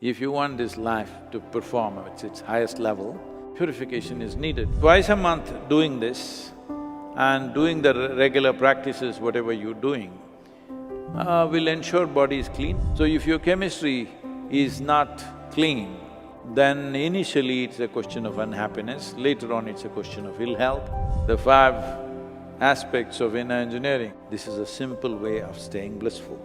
If you want this life to perform at its highest level, purification is needed. Twice a month doing this and doing the regular practices, whatever you're doing, will ensure body is clean. So if your chemistry is not clean, then initially it's a question of unhappiness, later on it's a question of ill health. The 5 aspects of inner engineering, this is a simple way of staying blissful.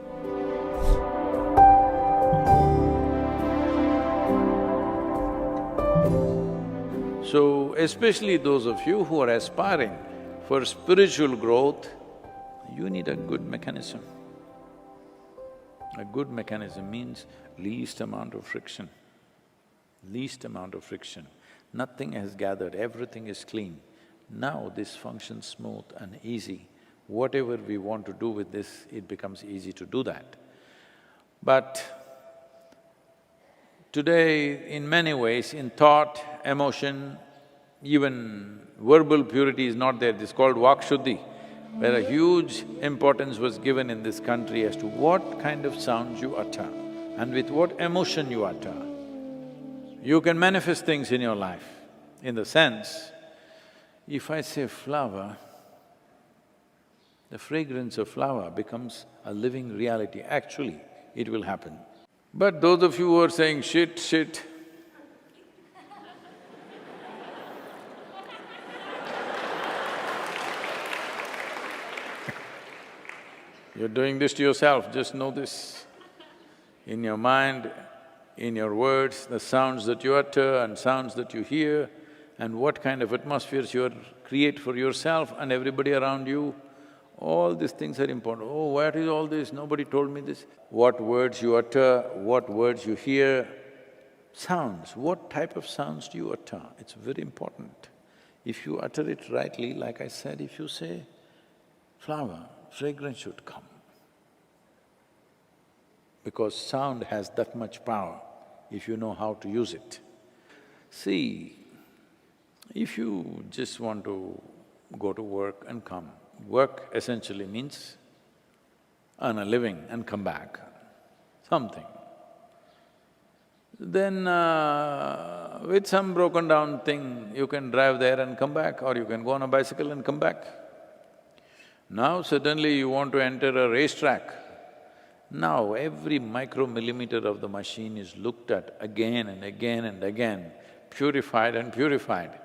So, especially those of you who are aspiring for spiritual growth, you need a good mechanism. A good mechanism means least amount of friction. Least amount of friction. Nothing has gathered, everything is clean. Now this functions smooth and easy. Whatever we want to do with this, it becomes easy to do that. But today, in many ways, in thought, emotion, even verbal purity is not there. This is called Vak Shuddhi, where a huge importance was given in this country as to what kind of sounds you utter and with what emotion you utter. You can manifest things in your life, in the sense, if I say flower, the fragrance of flower becomes a living reality. Actually, it will happen. But those of you who are saying shit, shit, you're doing this to yourself, just know this. In your mind, in your words, the sounds that you utter and sounds that you hear, and what kind of atmospheres you create for yourself and everybody around you, all these things are important. Oh, what is all this? Nobody told me this. What words you utter, what words you hear, sounds, what type of sounds do you utter? It's very important. If you utter it rightly, like I said, if you say flower, fragrance should come. Because sound has that much power if you know how to use it. See, if you just want to go to work and come, work essentially means earn a living and come back, something. Then with some broken down thing, you can drive there and come back, or you can go on a bicycle and come back. Now suddenly you want to enter a racetrack. Now every micromillimeter of the machine is looked at again and again and again, purified and purified.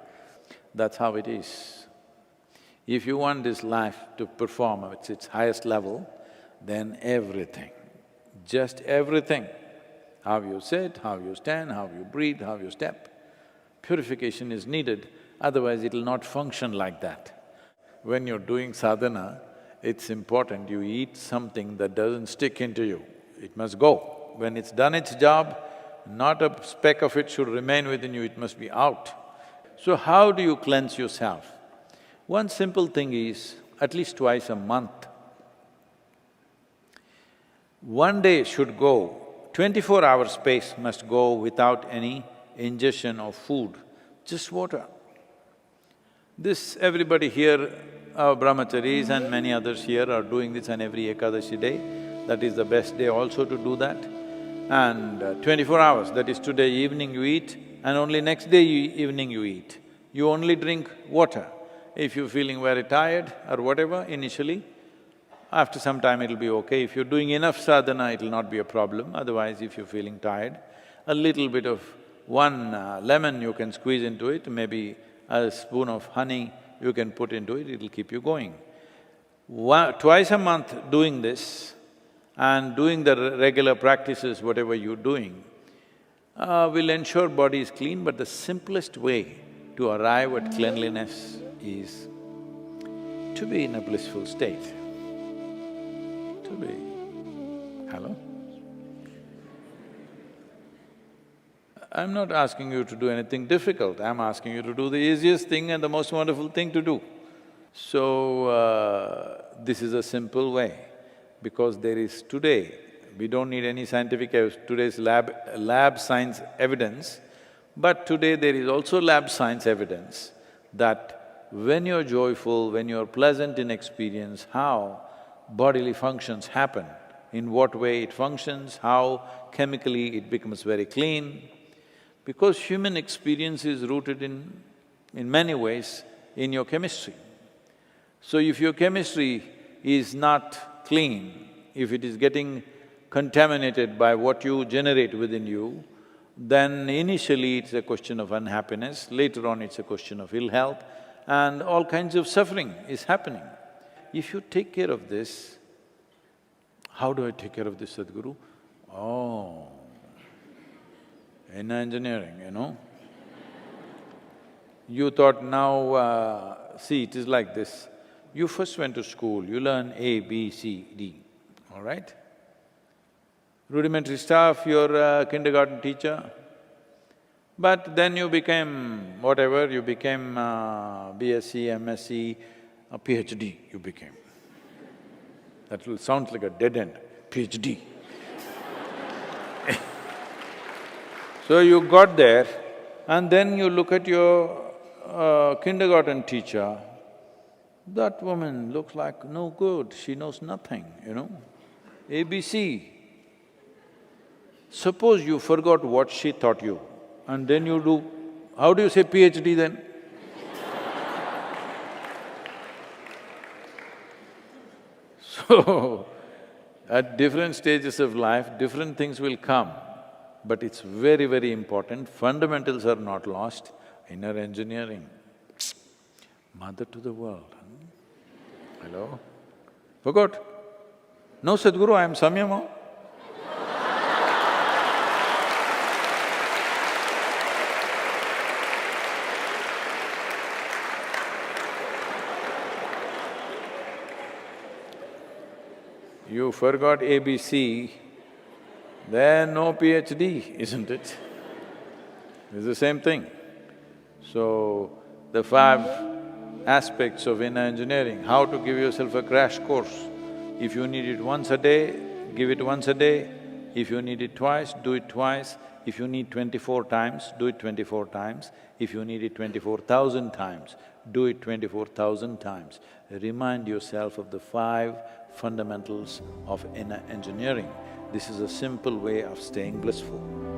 That's how it is. If you want this life to perform at its highest level, then everything, just everything, how you sit, how you stand, how you breathe, how you step, purification is needed, otherwise it'll not function like that. When you're doing sadhana, it's important you eat something that doesn't stick into you, it must go. When it's done its job, not a speck of it should remain within you, it must be out. So how do you cleanse yourself? One simple thing is, at least twice a month, one day should go, 24-hour space must go without any ingestion of food, just water. This everybody here, our brahmacharis and many others here are doing this on every Ekadashi day. That is the best day also to do that. And 24 hours, that is today evening you eat and only next day evening you eat. You only drink water. If you're feeling very tired or whatever initially, after some time it'll be okay. If you're doing enough sadhana, it'll not be a problem. Otherwise, if you're feeling tired, a little bit of one lemon you can squeeze into it, maybe a spoon of honey you can put into it, it'll keep you going. Twice a month doing this and doing the regular practices, whatever you're doing, will ensure body is clean, but the simplest way to arrive at cleanliness is to be in a blissful state. To be… Hello? I'm not asking you to do anything difficult, I'm asking you to do the easiest thing and the most wonderful thing to do. So, this is a simple way, because there is today, we don't need any scientific today's lab science evidence, but today there is also lab science evidence that when you're joyful, when you're pleasant in experience, how bodily functions happen in what way it functions, how chemically it becomes very clean. Because human experience is rooted in many ways in your chemistry. So if your chemistry is not clean, if it is getting contaminated by what you generate within you, then initially it's a question of unhappiness, later on it's a question of ill health, and all kinds of suffering is happening. If you take care of this, how do I take care of this, Sadhguru? Oh, in engineering, you know. You thought now, see, it is like this. You first went to school, you learn A, B, C, D, all right? Rudimentary stuff, you're a kindergarten teacher. But then you became whatever, you became BSc, MSc, a PhD you became. That will sound like a dead end, PhD. So you got there, and then you look at your kindergarten teacher, that woman looks like no good, she knows nothing, you know, ABC. Suppose you forgot what she taught you, and then you do… how do you say PhD then? So, at different stages of life, different things will come, but it's very, very important, fundamentals are not lost. Inner engineering, mother to the world, Hello? Forgot? No, Sadhguru, I am Samyama. You forgot ABC, then no PhD, isn't it? It's the same thing. So, the 5 aspects of inner engineering, how to give yourself a crash course. If you need it once a day, give it once a day. If you need it twice, do it twice. If you need 24 times, do it 24 times. If you need it 24,000 times, do it 24,000 times. Remind yourself of the 5 fundamentals of inner engineering. This is a simple way of staying blissful.